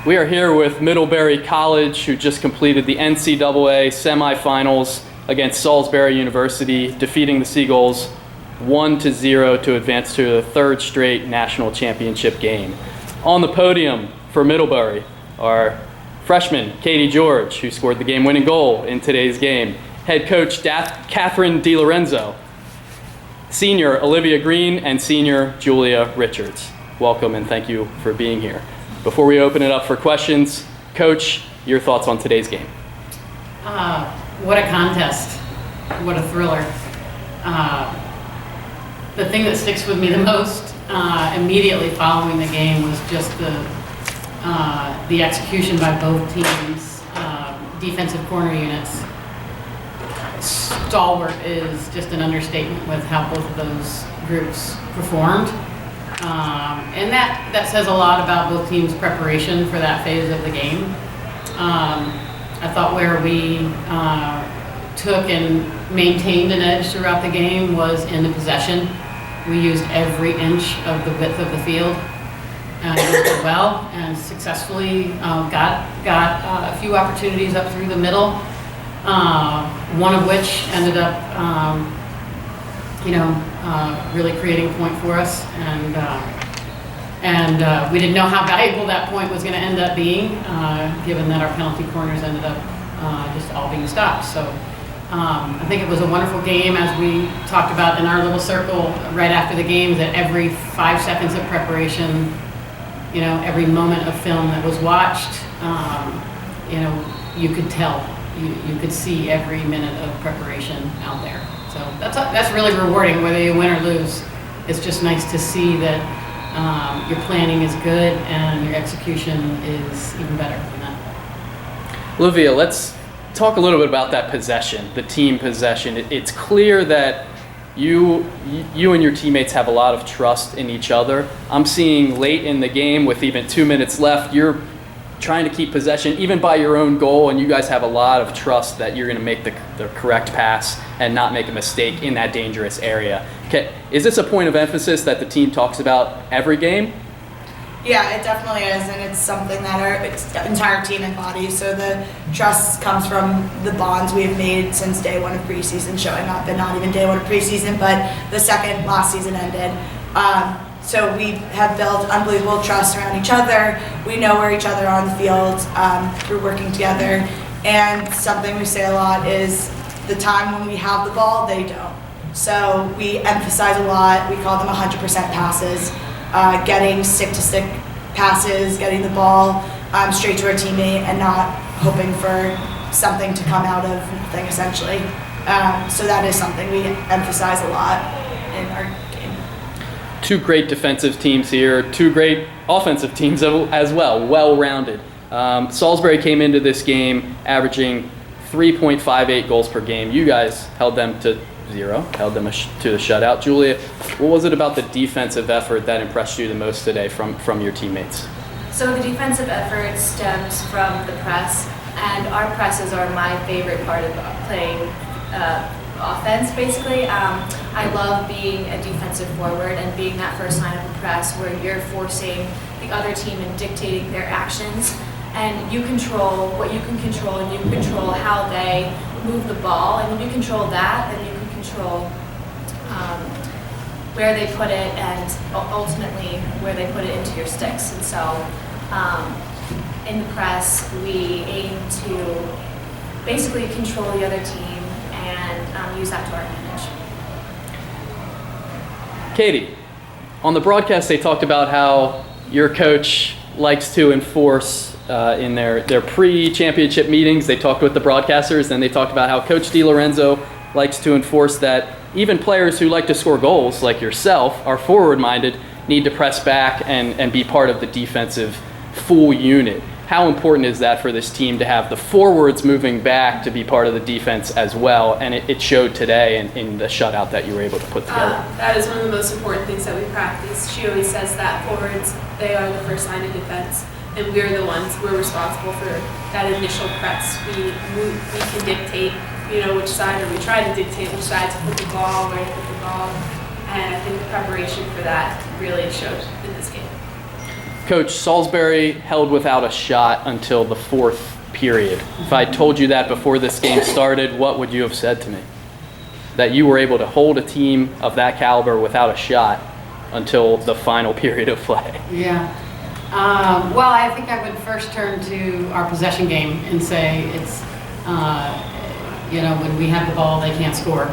We are here with Middlebury College, who just completed the NCAA semifinals against Salisbury University, defeating the Seagulls 1-0 to advance to the third straight national championship game. On the podium for Middlebury are freshman Katie George, who scored the game-winning goal in today's game, head coach Catherine DiLorenzo, senior Olivia Green, and senior Julia Richards. Welcome and thank you for being here. Before we open it up for questions, Coach, your thoughts on today's game? What a contest. What a thriller. The thing that sticks with me the most immediately following the game was just the execution by both teams, defensive corner units. Stalwart is just an understatement with how both of those groups performed. And that says a lot about both teams' preparation for that phase of the game. I thought where we took and maintained an edge throughout the game was in the possession. We used every inch of the width of the field and used it well and successfully got a few opportunities up through the middle, one of which ended up really creating a point for us, and we didn't know how valuable that point was going to end up being, given that our penalty corners ended up just all being stopped. So I think it was a wonderful game, as we talked about in our little circle right after the game, that every 5 seconds of preparation, every moment of film that was watched, you could tell, you could see every minute of preparation out there. So that's really rewarding, whether you win or lose. It's just nice to see that your planning is good and your execution is even better than that. Olivia, let's talk a little bit about that possession, the team possession. It's clear that you and your teammates have a lot of trust in each other. I'm seeing late in the game, with even 2 minutes left, you're trying to keep possession even by your own goal, and you guys have a lot of trust that you're going to make the correct pass and not make a mistake in that dangerous area. Is this a point of emphasis that the team talks about every game? Yeah, it definitely is, and it's something that our entire team embodies. So the trust comes from the bonds we've made since day one of preseason showing up, and not even day one of preseason, but the second last season ended. So we have built unbelievable trust around each other. We know where each other are on the field through working together. And something we say a lot is the time when we have the ball, they don't. So we emphasize a lot. We call them 100% passes, getting stick-to-stick passes, getting the ball straight to our teammate and not hoping for something to come out of nothing, essentially. So that is something we emphasize a lot in our game. Two great defensive teams here, two great offensive teams as well, well-rounded. Salisbury came into this game averaging 3.58 goals per game. You guys held them to 0, held them to the shutout. Julia, what was it about the defensive effort that impressed you the most today from your teammates? So the defensive effort stems from the press, and our presses are my favorite part of playing offense, basically. I love being a defensive forward and being that first line of the press where you're forcing the other team and dictating their actions, and you control what you can control, and you control how they move the ball, and when you control that, then you can control where they put it and ultimately where they put it into your sticks. And so in the press, we aim to basically control the other team and use that to our advantage. Katie, on the broadcast they talked about how your coach likes to enforce in their pre-championship meetings. They talked with the broadcasters, and they talked about how Coach DiLorenzo likes to enforce that even players who like to score goals, like yourself, are forward-minded, need to press back and be part of the defensive full unit. How important is that for this team to have the forwards moving back to be part of the defense as well? And it showed today in the shutout that you were able to put together. That is one of the most important things that we practice. She always says that forwards, they are the first line of defense, and we're the ones who are responsible for that initial press. We can dictate, which side, or we try to dictate which side to put the ball, where to put the ball, and I think the preparation for that really showed in this game. Coach, Salisbury held without a shot until the fourth period. If I told you that before this game started, what would you have said to me? That you were able to hold a team of that caliber without a shot until the final period of play. Yeah. Well, I think I would first turn to our possession game and say it's, when we have the ball, they can't score.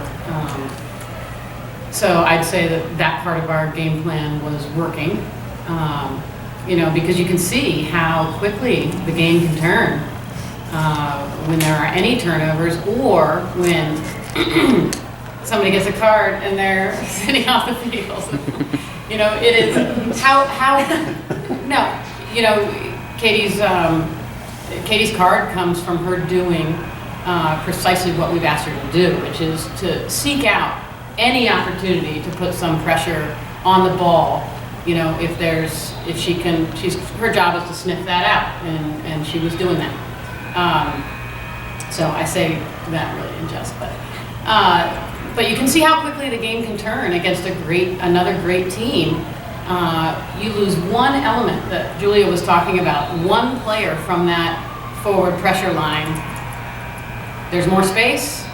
So I'd say that part of our game plan was working, because you can see how quickly the game can turn when there are any turnovers or when somebody gets a card and they're sitting off the field. It is Katie's card comes from her doing precisely what we've asked her to do, which is to seek out any opportunity to put some pressure on the ball. Her job is to sniff that out, and she was doing that. So I say that really in jest, but you can see how quickly the game can turn against another great team. You lose one element that Julia was talking about, one player from that forward pressure line. There's more space,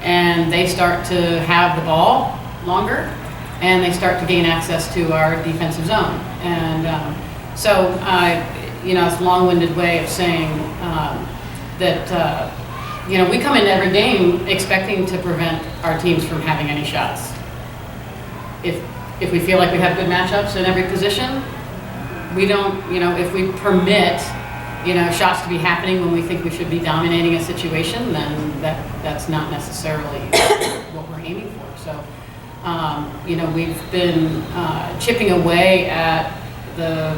and they start to have the ball longer, and they start to gain access to our defensive zone. And it's a long-winded way of saying that we come into every game expecting to prevent our teams from having any shots. If we feel like we have good matchups in every position, we don't, if we permit, shots to be happening when we think we should be dominating a situation, then that's not necessarily what we're aiming for. So, we've been chipping away at the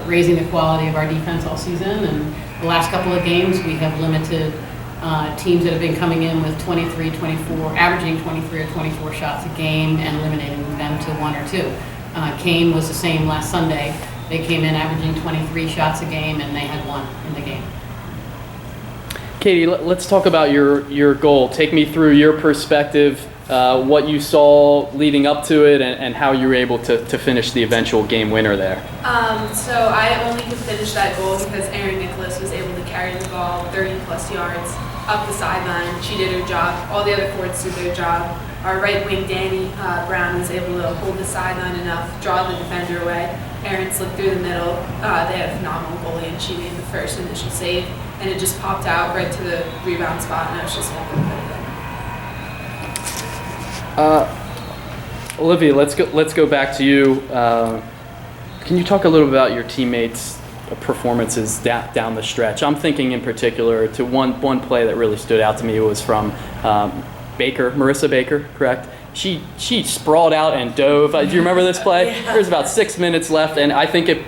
raising the quality of our defense all season, and the last couple of games we have limited teams that have been coming in with 23, 24, averaging 23 or 24 shots a game and eliminating them to 1 or 2. Kane was the same last Sunday. They came in averaging 23 shots a game, and they had 1 in the game. Katie, let's talk about your goal. Take me through your perspective, what you saw leading up to it, and how you were able to finish the eventual game winner there. So I only could finish that goal because Erin Nicholas was able to carry the ball 30-plus yards up the sideline. She did her job. All the other forwards did their job. Our right wing, Danny Brown, was able to hold the sideline enough, draw the defender away. Erin slipped through the middle. They had a phenomenal goalie, and she made the first initial save, and it just popped out right to the rebound spot, and I was just able to put it in. Olivia, let's go back to you. Can you talk a little about your teammates' performances down the stretch? I'm thinking in particular to one play that really stood out to me was from Marissa Baker, correct? She sprawled out and dove. Do you remember this play? Yeah. There's about 6 minutes left, and I think it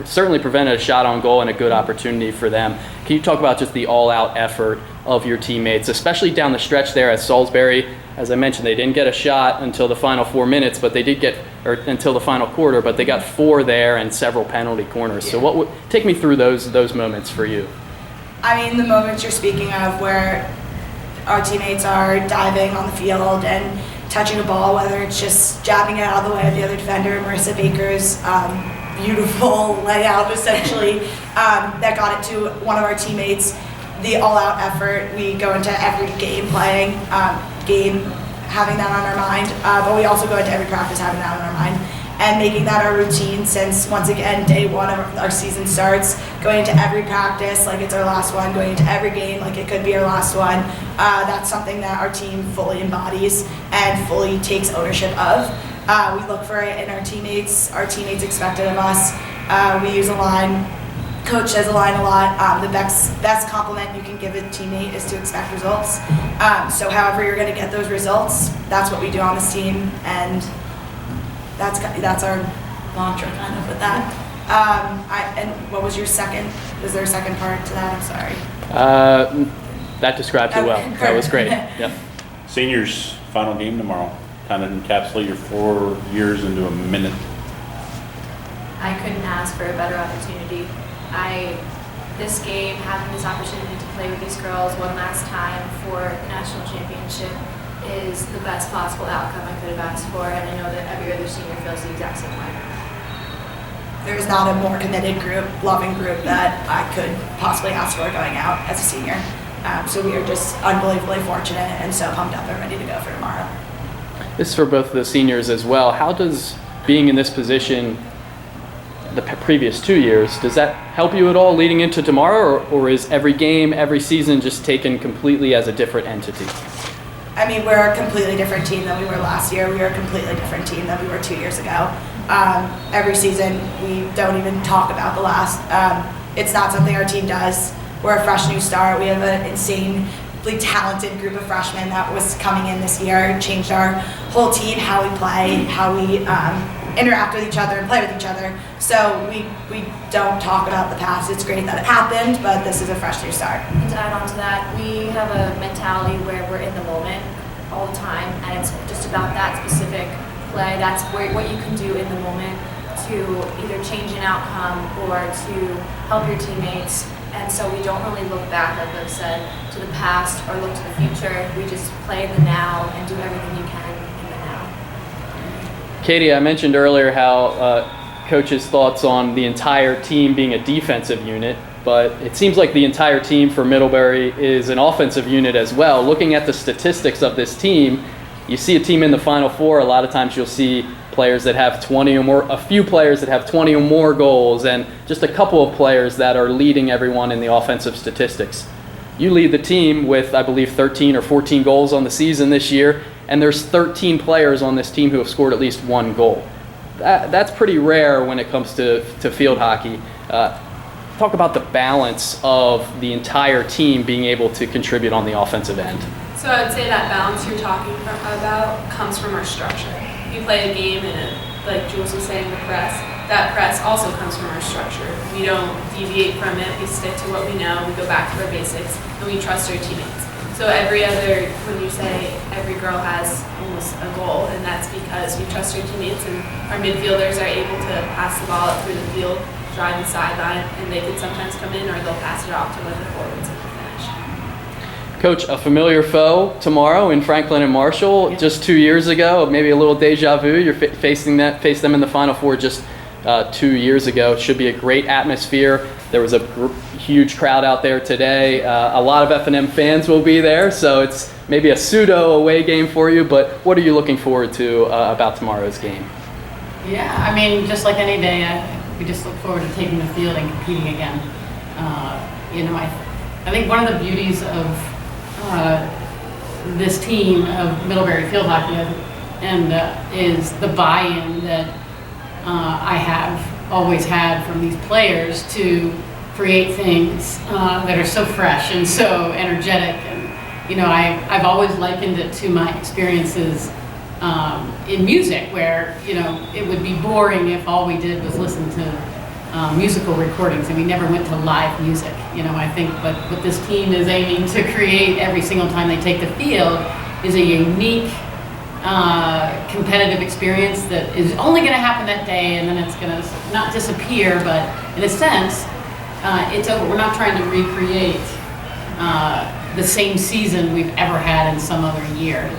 certainly prevented a shot on goal and a good opportunity for them. Can you talk about just the all-out effort of your teammates, especially down the stretch there at Salisbury? As I mentioned, they didn't get a shot until the final 4 minutes, but they did until the final quarter, but they got 4 there and several penalty corners. Yeah. So take me through those moments for you. I mean, the moments you're speaking of where our teammates are diving on the field and touching a ball, whether it's just jabbing it out of the way of the other defender, Marissa Baker's beautiful layout essentially that got it to one of our teammates. The all-out effort, we go into every game having that on our mind, but we also go into every practice having that on our mind and making that our routine since, once again, day 1 of our season starts, going into every practice like it's our last one, going into every game like it could be our last one. That's something that our team fully embodies and fully takes ownership of. We look for it in our teammates expect it of us. We use a line. Coach says a line a lot. The best compliment you can give a teammate is to expect results. So however you're going to get those results, that's what we do on this team, and that's our mantra kind of with that. And what was your second? Was there a second part to that? I'm sorry. That describes it well. That was great. Yep. Seniors' final game tomorrow. Kind of encapsulate your 4 years into a minute. I couldn't ask for a better opportunity. This game, having this opportunity to play with these girls one last time for the national championship is the best possible outcome I could have asked for, and I know that every other senior feels the exact same way. there's not a more committed group, loving group that I could possibly ask for going out as a senior. So we are just unbelievably fortunate and so pumped up and ready to go for tomorrow. This is for both the seniors as well. How does being in this position the previous 2 years, does that help you at all leading into tomorrow, or is every game, every season just taken completely as a different entity? I mean, we're a completely different team than we were last year. We are a completely different team than we were 2 years ago. Every season, we don't even talk about the last. It's not something our team does. We're a fresh new start. We have an insanely talented group of freshmen that was coming in this year. It changed our whole team, how we play, how we interact with each other and play with each other. So we don't talk about the past. It's great that it happened, but this is a fresh new start. And to add on to that, we have a mentality where we're in the moment all the time, and it's just about that specific play. That's what you can do in the moment to either change an outcome or to help your teammates. And so we don't really look back, like I've said, to the past or look to the future. We just play in the now and do everything you can in the now. Katie, I mentioned earlier how Coach's thoughts on the entire team being a defensive unit, but it seems like the entire team for Middlebury is an offensive unit as well. Looking at the statistics of this team, you see a team in the Final Four, a lot of times you'll see players that have 20 or more, a few players that have 20 or more goals, and just a couple of players that are leading everyone in the offensive statistics. You lead the team with, I believe, 13 or 14 goals on the season this year, and there's 13 players on this team who have scored at least one goal. That's pretty rare when it comes to field hockey. Talk about the balance of the entire team being able to contribute on the offensive end. So I would say that balance you're talking about comes from our structure. You play a game and, like Jules was saying, the press. That press also comes from our structure. We don't deviate from it. We stick to what we know. We go back to our basics, and we trust our teammates. So when you say every girl has almost a goal, and that's because we trust our teammates, and our midfielders are able to pass the ball up through the field, drive the sideline, and they can sometimes come in or they'll pass it off to one of the forwards and finish. Coach, a familiar foe tomorrow in Franklin and Marshall. Yep. Just 2 years ago, maybe a little deja vu. You're faced them in the Final Four just 2 years ago. It should be a great atmosphere. There was a huge crowd out there today. A lot of F&M fans will be there, so it's maybe a pseudo away game for you. But what are you looking forward to about tomorrow's game? Yeah, I mean, just like any day, we just look forward to taking the field and competing again. I think one of the beauties of this team of Middlebury field hockey is the buy-in that I have always had from these players to create things that are so fresh and so energetic. And I've always likened it to my experiences in music, where it would be boring if all we did was listen to musical recordings and we never went to live music. I think what this team is aiming to create every single time they take the field is a unique competitive experience that is only going to happen that day, and then it's going to not disappear, but in a sense it's over. We're not trying to recreate the same season we've ever had in some other year.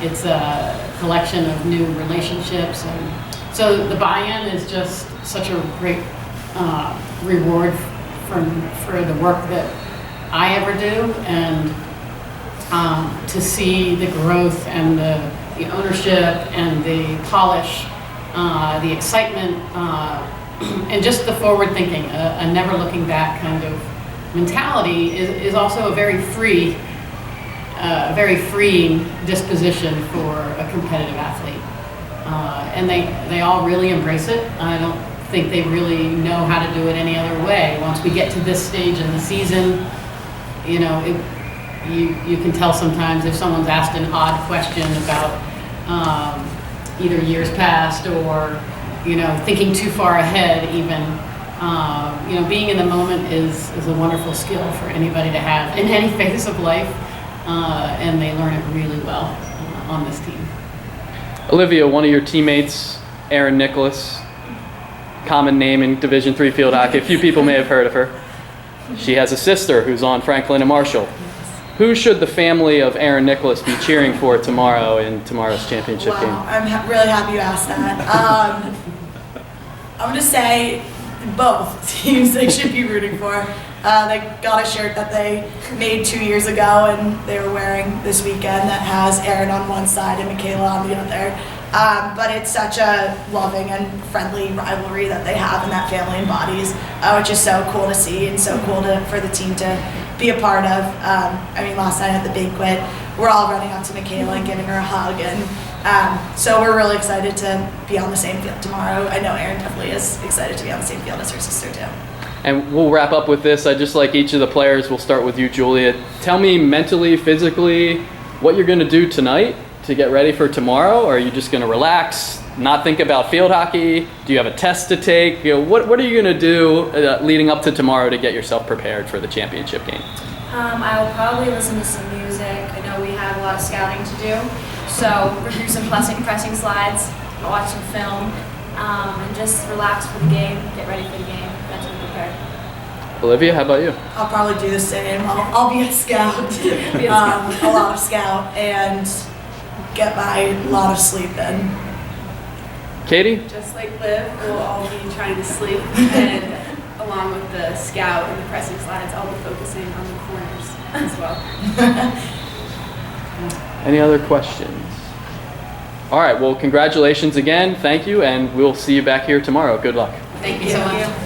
It's a collection of new relationships, and so the buy-in is just such a great reward for the work that I ever do, and to see the growth and the ownership and the polish, the excitement, and just the forward thinking, a never looking back kind of mentality is also a very freeing disposition for a competitive athlete. And they all really embrace it. I don't think they really know how to do it any other way. Once we get to this stage in the season, you can tell sometimes if someone's asked an odd question about either years past or thinking too far ahead even. Being in the moment is a wonderful skill for anybody to have in any phase of life, and they learn it really well on this team. Olivia, one of your teammates, Erin Nicholas, common name in Division III field hockey. A few people may have heard of her. She has a sister who's on Franklin and Marshall. Who should the family of Erin Nicholas be cheering for tomorrow in tomorrow's championship game? I'm really happy you asked that. I'm gonna say both teams they should be rooting for. They got a shirt that they made 2 years ago and they were wearing this weekend that has Erin on one side and Michaela on the other. But it's such a loving and friendly rivalry that they have and that family embodies, which is so cool to see and so cool for the team to be a part of. Last night at the banquet, we're all running up to Michaela and giving her a hug, and so we're really excited to be on the same field tomorrow. I know Erin definitely is excited to be on the same field as her sister too. And we'll wrap up with this. I'd just like each of the players, we'll start with you, Julia. Tell me mentally, physically, what you're going to do tonight to get ready for tomorrow. Or are you just going to relax, not think about field hockey? Do you have a test to take? What are you going to do leading up to tomorrow to get yourself prepared for the championship game? I will probably listen to some music. I know we have a lot of scouting to do, so we'll do some pressing slides, watch some film, and just relax for the game, get ready for the game, mentally prepared. Olivia, how about you? I'll probably do the same. I'll be a scout, a lot of scout, and get my lot of sleep in. Katie? Just like Liv, we'll all be trying to sleep, and along with the scout and the pressing slides, I'll be focusing on the corners as well. Any other questions? All right, well, congratulations again. Thank you, and we'll see you back here tomorrow. Good luck. Thank you so much.